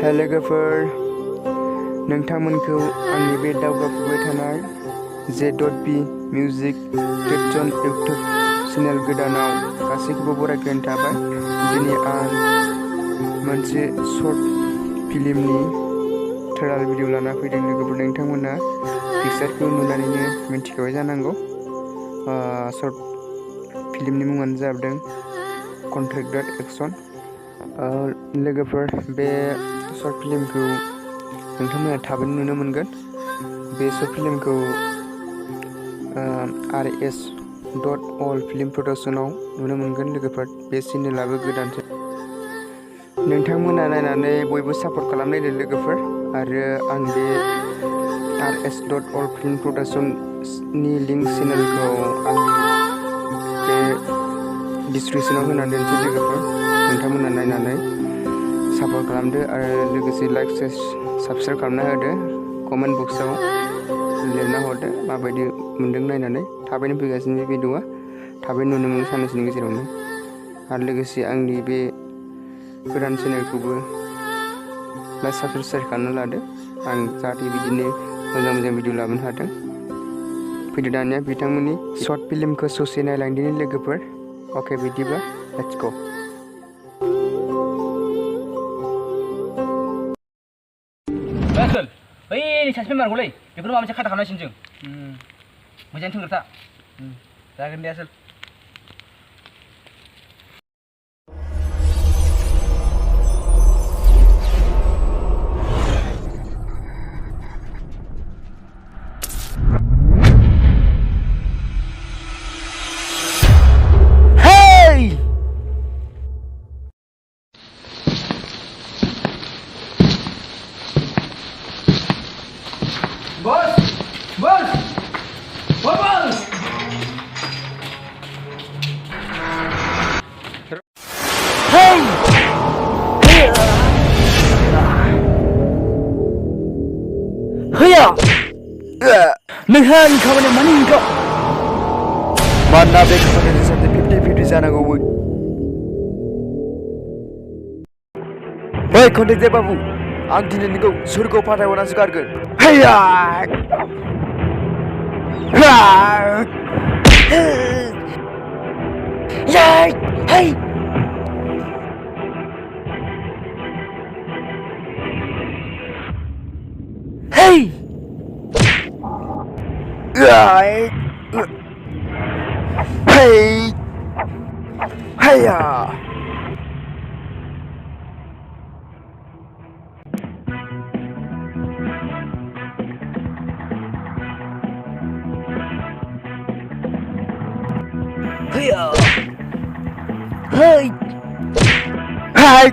हेल' लोगोफोर, नोंथांमोनखौ आंनि बे दावगाफुबाय थानाय JB music creation YouTube channel गोदानाव गासैखौबो बरायग्रोनाय थाबाय। दिनै आं मोनसे शर्ट फिल्मनि ट्रेलार भिडिअ लाना फैदों। लोगोफोर, नोंथांमोना पिक्चारखौ नुनानैनो मिन्थिखाबाय जानांगौ। शर्ट फिल्मनि मुङानो जादों कन्ट्रेक्टेड एक्शन। लोगोफोर, बे शर्ट फिल्मखौ नोंथांमोना थाबैनो नुनो मोनगोन। बे शर्ट फिल्मखौ RS.all फिल्म प्रडाक्शनाव नुनो मोनगोन। लोगोफोर, बे चेनेलाबो गोदानसो। नोंथांमोना नायनानै बयबो सापर्ट खालामनायदो लोगोफोर। आरो आं बे RS.all फिल्म प्रडाक्शननि लिंक चेनेलखौ आंनि बे डिसक्रिपसनाव होना दोनसै लोगोफोर। नोंथांमोना नायनानै सापर्ट खालामदो आरो लोगोसे लाइक साबस्क्राइब खालामना होदो। कमेन्ट बक्सआव लिरना हरदो माबायदि मोन्दों नायनानै। थाबैनो फैगासिनो बे भिडिअआ, थाबैनो नुनो मोनो साननैसोनि गेजेरावनो। आरो लोगोसे आंनि बे गोदान चेनेलखौबो लाइक साबस्क्राइब खालामना लादो। आं जाहाथे बिदिनो मोजां भिडिअ लाबोनो हाथों। फैदो दानिया बिथांमोननि शर्ट फिल्मखौ ससे नायलांदिनि लोगोफोर। अके, बिदिबा लेट्स गो। बै सासे मेम्बारखौलै बेखौनो माबा मोनसे खाथा खालामनांसिगोन जों। मोजाङै थोंग्रोथा। जागोन दे आसोल। Bos! Bos! Bos! Hey! Hıya! Nihal kawan yang mana engkau? Mana be kawan yang sampai 50-50 जानांगौमोन। Hei, kontak babu, आं दिनै नोंखौ सोरगोआव फाथायहरनासो गारगोन। Hıya! Hey! Hey! Hey! Hey! Hiya! Hiya! Hey! Hey!